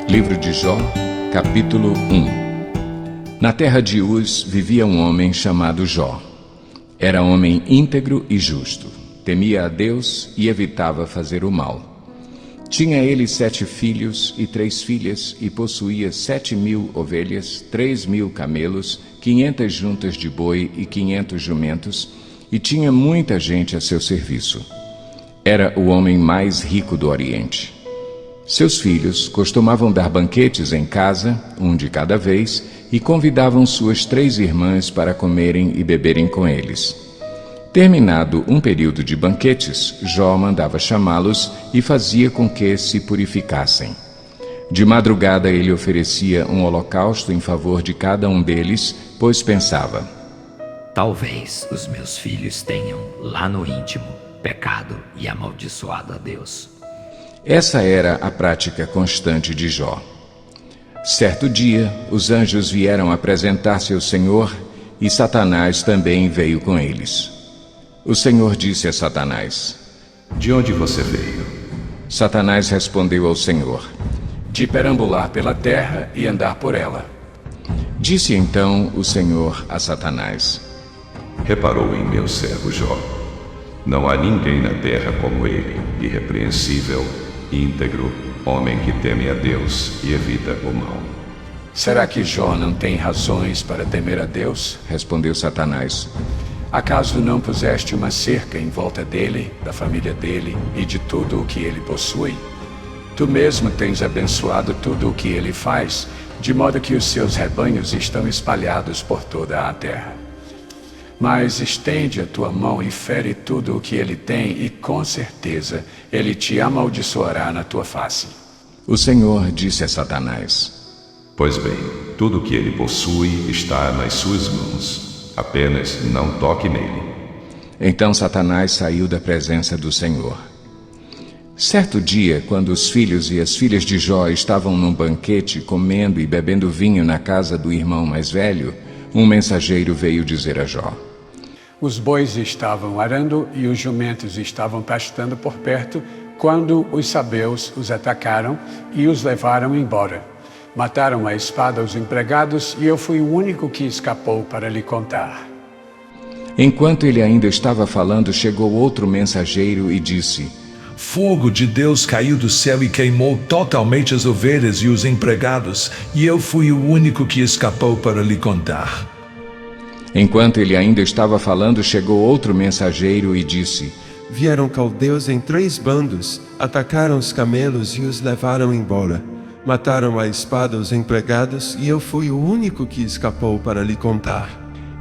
Livro de Jó, capítulo 1. Na terra de Uz vivia um homem chamado Jó. Era homem íntegro e justo, temia a Deus e evitava fazer o mal. Tinha ele 7 filhos e 3 filhas e possuía 7.000 ovelhas, 3.000 camelos, 500 juntas de boi e 500 jumentos, e tinha muita gente a seu serviço. Era o homem mais rico do Oriente. Seus filhos costumavam dar banquetes em casa, um de cada vez, e convidavam suas 3 irmãs para comerem e beberem com eles. Terminado um período de banquetes, Jó mandava chamá-los e fazia com que se purificassem. De madrugada ele oferecia um holocausto em favor de cada um deles, pois pensava: talvez os meus filhos tenham, lá no íntimo, pecado e amaldiçoado a Deus. Essa era a prática constante de Jó. Certo dia, os anjos vieram apresentar-se ao Senhor e Satanás também veio com eles. O Senhor disse a Satanás: de onde você veio? Satanás respondeu ao Senhor: de perambular pela terra e andar por ela. Disse então o Senhor a Satanás: reparou em meu servo Jó. Não há ninguém na terra como ele, irrepreensível, íntegro, homem que teme a Deus e evita o mal. Será que Jó não tem razões para temer a Deus? Respondeu Satanás. Acaso não puseste uma cerca em volta dele, da família dele e de tudo o que ele possui? Tu mesmo tens abençoado tudo o que ele faz, de modo que os seus rebanhos estão espalhados por toda a terra. Mas estende a tua mão e fere tudo o que ele tem, e com certeza ele te amaldiçoará na tua face. O Senhor disse a Satanás: pois bem, tudo o que ele possui está nas suas mãos. Apenas não toque nele. Então Satanás saiu da presença do Senhor. Certo dia, quando os filhos e as filhas de Jó estavam num banquete, comendo e bebendo vinho na casa do irmão mais velho, um mensageiro veio dizer a Jó: os bois estavam arando e os jumentos estavam pastando por perto, quando os sabeus os atacaram e os levaram embora. Mataram à espada os empregados e eu fui o único que escapou para lhe contar. Enquanto ele ainda estava falando, chegou outro mensageiro e disse: fogo de Deus caiu do céu e queimou totalmente as ovelhas e os empregados, e eu fui o único que escapou para lhe contar. Enquanto ele ainda estava falando, chegou outro mensageiro e disse: vieram caldeus em 3 bandos, atacaram os camelos e os levaram embora. Mataram à espada os empregados e eu fui o único que escapou para lhe contar.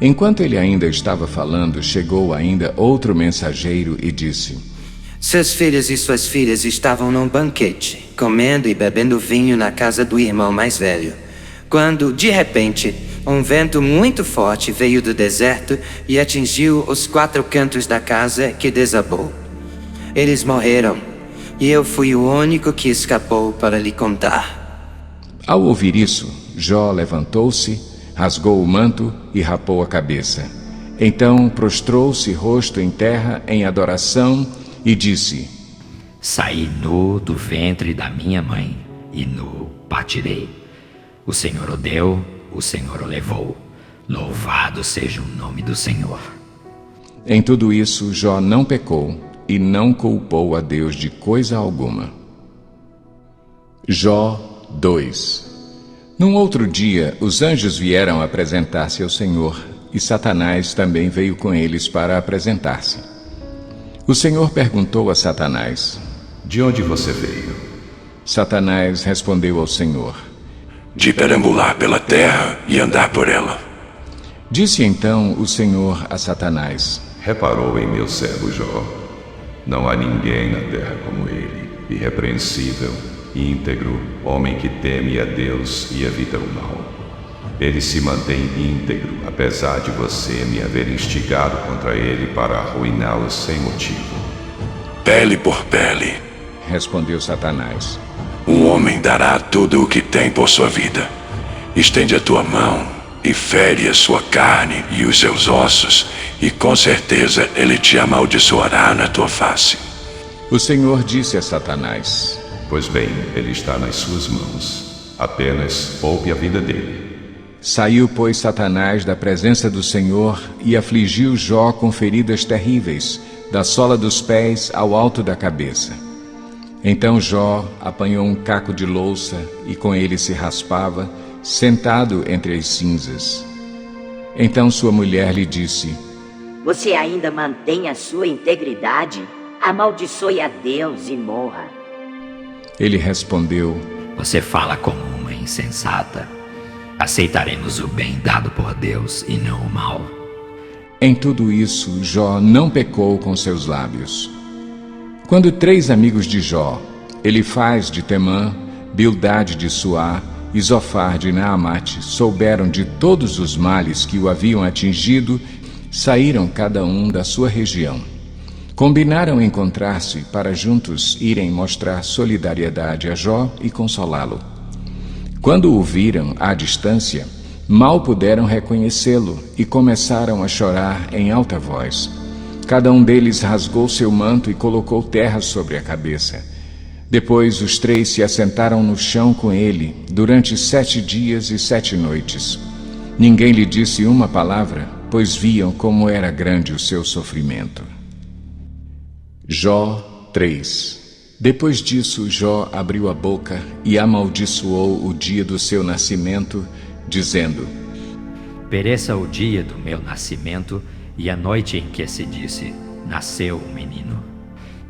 Enquanto ele ainda estava falando, chegou ainda outro mensageiro e disse: seus filhos e suas filhas estavam num banquete, comendo e bebendo vinho na casa do irmão mais velho, quando, de repente, um vento muito forte veio do deserto e atingiu os 4 cantos da casa, que desabou. Eles morreram, e eu fui o único que escapou para lhe contar. Ao ouvir isso, Jó levantou-se, rasgou o manto e rapou a cabeça. Então prostrou-se rosto em terra em adoração e disse: saí nu do ventre da minha mãe, e nu partirei. O Senhor o deu, o Senhor o levou. Louvado seja o nome do Senhor. Em tudo isso, Jó não pecou e não culpou a Deus de coisa alguma. Jó 2. Num outro dia, os anjos vieram apresentar-se ao Senhor, e Satanás também veio com eles para apresentar-se. O Senhor perguntou a Satanás: de onde você veio? Satanás respondeu ao Senhor: de perambular pela terra e andar por ela. Disse então o Senhor a Satanás: reparou em meu servo Jó. Não há ninguém na terra como ele, irrepreensível, íntegro, homem que teme a Deus e evita o mal. Ele se mantém íntegro, apesar de você me haver instigado contra ele para arruiná-lo sem motivo. Pele por pele, respondeu Satanás. Um homem dará tudo o que tem por sua vida. Estende a tua mão e fere a sua carne e os seus ossos, e com certeza ele te amaldiçoará na tua face. O Senhor disse a Satanás: Pois bem, ele está nas suas mãos. Apenas poupe a vida dele. Saiu, pois, Satanás da presença do Senhor e afligiu Jó com feridas terríveis, da sola dos pés ao alto da cabeça. Então Jó apanhou um caco de louça e com ele se raspava, sentado entre as cinzas. Então sua mulher lhe disse: Você ainda mantém a sua integridade? Amaldiçoe a Deus e morra. Ele respondeu: Você fala como uma insensata. Aceitaremos o bem dado por Deus e não o mal. Em tudo isso, Jó não pecou com seus lábios. Quando 3 amigos de Jó, Elifaz de Temã, Bildade de Suá e Zofar de Naamate, souberam de todos os males que o haviam atingido, saíram cada um da sua região. Combinaram encontrar-se para juntos irem mostrar solidariedade a Jó e consolá-lo. Quando o viram à distância, mal puderam reconhecê-lo e começaram a chorar em alta voz. Cada um deles rasgou seu manto e colocou terra sobre a cabeça. Depois os 3 se assentaram no chão com ele durante 7 dias e 7 noites. Ninguém lhe disse uma palavra, pois viam como era grande o seu sofrimento. Jó 3. Depois disso, Jó abriu a boca e amaldiçoou o dia do seu nascimento, dizendo: Pereça o dia do meu nascimento e a noite em que se disse, nasceu o menino.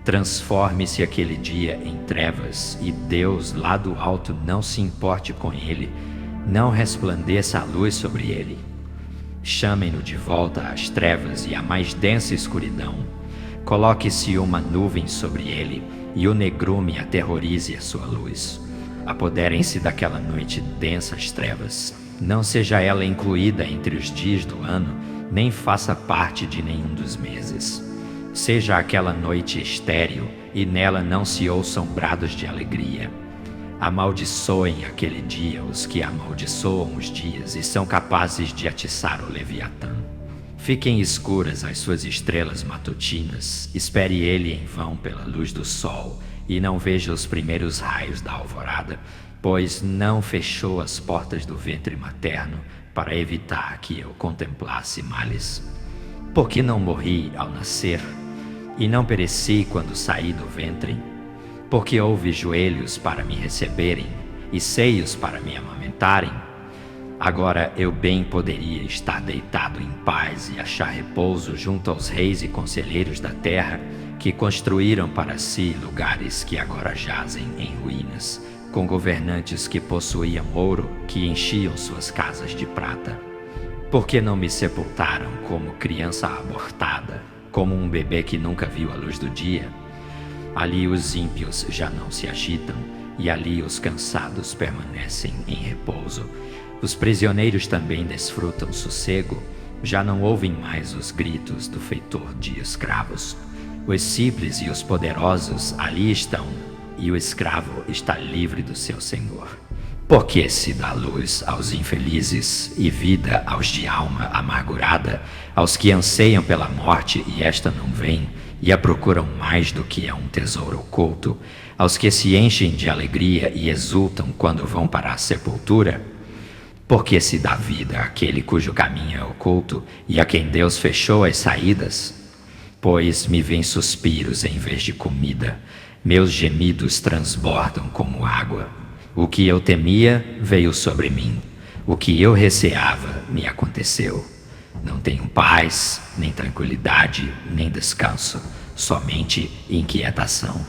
Transforme-se aquele dia em trevas e Deus lá do alto não se importe com ele, não resplandeça a luz sobre ele. Chamem-no de volta às trevas e à mais densa escuridão. Coloque-se uma nuvem sobre ele e o negrume aterrorize a sua luz. Apoderem-se daquela noite densas trevas. Não seja ela incluída entre os dias do ano, nem faça parte de nenhum dos meses. Seja aquela noite estéril e nela não se ouçam brados de alegria. Amaldiçoem aquele dia os que amaldiçoam os dias e são capazes de atiçar o Leviatã. Fiquem escuras as suas estrelas matutinas, espere ele em vão pela luz do sol, e não veja os primeiros raios da alvorada, pois não fechou as portas do ventre materno para evitar que eu contemplasse males. Por que não morri ao nascer, e não pereci quando saí do ventre? Porque houve joelhos para me receberem, e seios para me amamentarem? Agora eu bem poderia estar deitado em paz e achar repouso junto aos reis e conselheiros da terra, que construíram para si lugares que agora jazem em ruínas, com governantes que possuíam ouro, que enchiam suas casas de prata. Por que não me sepultaram como criança abortada, como um bebê que nunca viu a luz do dia? Ali os ímpios já não se agitam, e ali os cansados permanecem em repouso. Os prisioneiros também desfrutam sossego, já não ouvem mais os gritos do feitor de escravos. Os simples e os poderosos ali estão, e o escravo está livre do seu senhor. Porque se dá luz aos infelizes e vida aos de alma amargurada, aos que anseiam pela morte e esta não vem, e a procuram mais do que a um tesouro oculto, aos que se enchem de alegria e exultam quando vão para a sepultura? Porque se dá vida àquele cujo caminho é oculto e a quem Deus fechou as saídas? Pois me vêm suspiros em vez de comida, meus gemidos transbordam como água. O que eu temia veio sobre mim, o que eu receava me aconteceu. Não tenho paz, nem tranquilidade, nem descanso, somente inquietação.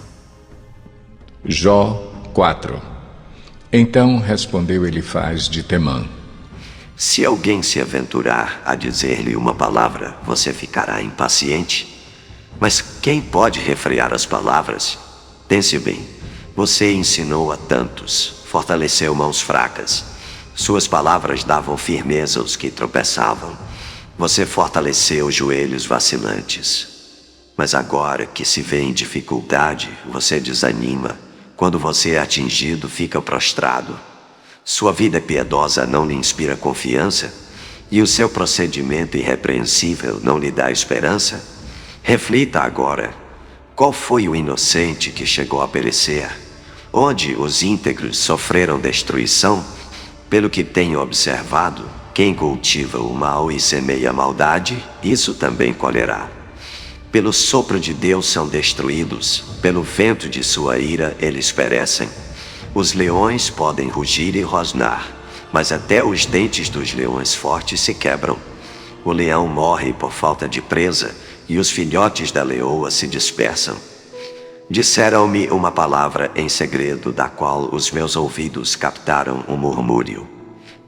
Jó 4. Então respondeu Elifaz de Temã: Se alguém se aventurar a dizer-lhe uma palavra, você ficará impaciente. Mas quem pode refrear as palavras? Pense bem, você ensinou a tantos, fortaleceu mãos fracas. Suas palavras davam firmeza aos que tropeçavam. Você fortaleceu joelhos vacilantes. Mas agora que se vê em dificuldade, você desanima. Quando você é atingido, fica prostrado. Sua vida piedosa não lhe inspira confiança? E o seu procedimento irrepreensível não lhe dá esperança? Reflita agora. Qual foi o inocente que chegou a perecer? onde os íntegros sofreram destruição, pelo que tenho observado, quem cultiva o mal e semeia a maldade, isso também colherá. Pelo sopro de Deus são destruídos, pelo vento de sua ira eles perecem. Os leões podem rugir e rosnar, mas até os dentes dos leões fortes se quebram. O leão morre por falta de presa, e os filhotes da leoa se dispersam. Disseram-me uma palavra em segredo, da qual os meus ouvidos captaram um murmúrio.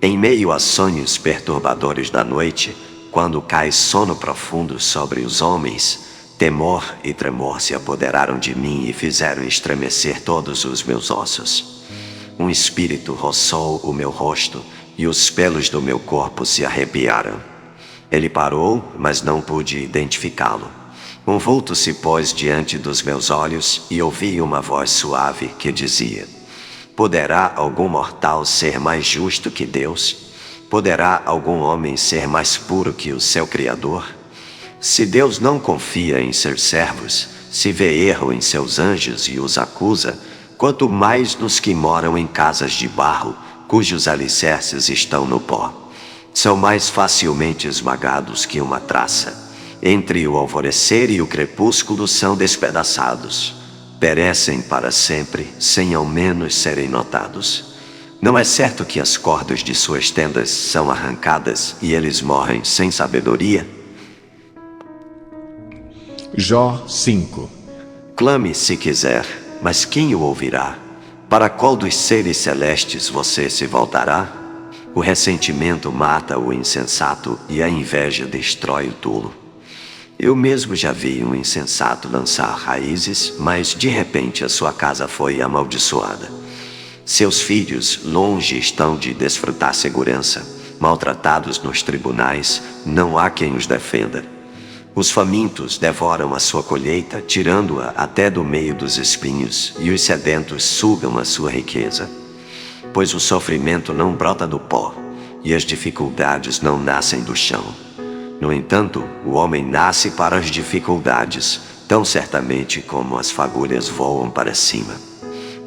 Em meio a sonhos perturbadores da noite, quando cai sono profundo sobre os homens, temor e tremor se apoderaram de mim e fizeram estremecer todos os meus ossos. Um espírito roçou o meu rosto e os pelos do meu corpo se arrepiaram. Ele parou, mas não pude identificá-lo. Um vulto se pôs diante dos meus olhos e ouvi uma voz suave que dizia: poderá algum mortal ser mais justo que Deus? Poderá algum homem ser mais puro que o seu Criador? Se Deus não confia em seus servos, se vê erro em seus anjos e os acusa, quanto mais nos que moram em casas de barro, cujos alicerces estão no pó. São mais facilmente esmagados que uma traça. Entre o alvorecer e o crepúsculo são despedaçados. Perecem para sempre, sem ao menos serem notados. Não é certo que as cordas de suas tendas são arrancadas e eles morrem sem sabedoria? Jó 5. Clame se quiser, mas quem o ouvirá? Para qual dos seres celestes você se voltará? O ressentimento mata o insensato e a inveja destrói o tolo. Eu mesmo já vi um insensato lançar raízes, mas de repente a sua casa foi amaldiçoada. Seus filhos longe estão de desfrutar segurança. Maltratados nos tribunais, não há quem os defenda. Os famintos devoram a sua colheita, tirando-a até do meio dos espinhos, e os sedentos sugam a sua riqueza. Pois o sofrimento não brota do pó, e as dificuldades não nascem do chão. No entanto, o homem nasce para as dificuldades, tão certamente como as fagulhas voam para cima.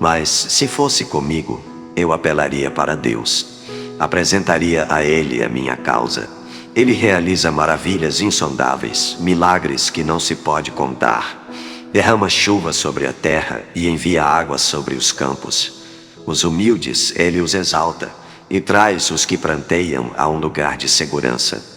Mas, se fosse comigo, eu apelaria para Deus. Apresentaria a Ele a minha causa. Ele realiza maravilhas insondáveis, milagres que não se pode contar. Derrama chuva sobre a terra e envia água sobre os campos. Os humildes Ele os exalta e traz os que pranteiam a um lugar de segurança.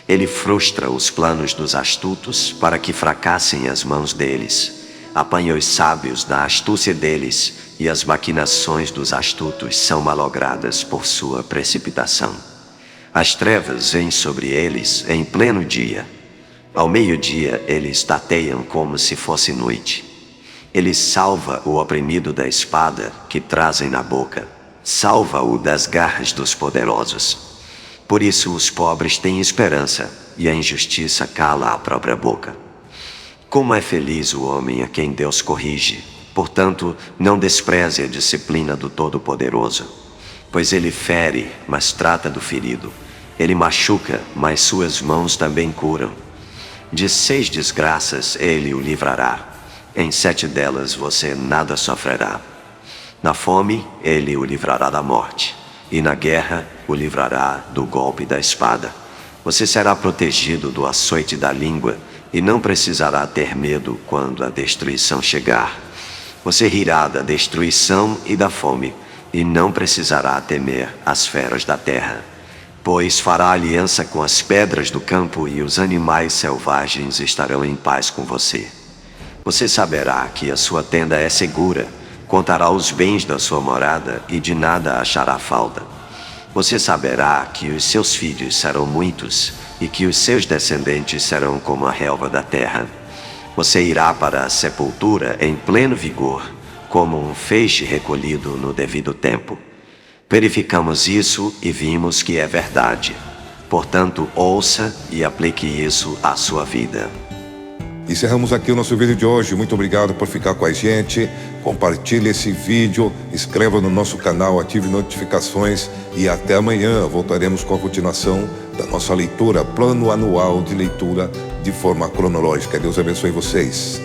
Ele frustra os planos dos astutos para que fracassem as mãos deles. Apanha os sábios na astúcia deles, e as maquinações dos astutos são malogradas por sua precipitação. As trevas vêm sobre eles em pleno dia. Ao meio-dia eles tateiam como se fosse noite. Ele salva o oprimido da espada que trazem na boca. Salva-o das garras dos poderosos. Por isso os pobres têm esperança, e a injustiça cala a própria boca. Como é feliz o homem a quem Deus corrige. Portanto, não despreze a disciplina do Todo-Poderoso. Pois ele fere, mas trata do ferido. Ele machuca, mas suas mãos também curam. De 6 desgraças ele o livrará. Em 7 delas você nada sofrerá. Na fome, ele o livrará da morte. E na guerra, o livrará do golpe da espada. Você será protegido do açoite da língua e não precisará ter medo quando a destruição chegar. Você rirá da destruição e da fome e não precisará temer as feras da terra. Pois fará aliança com as pedras do campo e os animais selvagens estarão em paz com você. Você saberá que a sua tenda é segura, contará os bens da sua morada e de nada achará falta. Você saberá que os seus filhos serão muitos e que os seus descendentes serão como a relva da terra. Você irá para a sepultura em pleno vigor, como um feixe recolhido no devido tempo. Verificamos isso e vimos que é verdade. Portanto, ouça e aplique isso à sua vida. Encerramos aqui o nosso vídeo de hoje. Muito obrigado por ficar com a gente. Compartilhe esse vídeo, inscreva no nosso canal, ative notificações e até amanhã voltaremos com a continuação da nossa leitura, plano anual de leitura de forma cronológica. Deus abençoe vocês.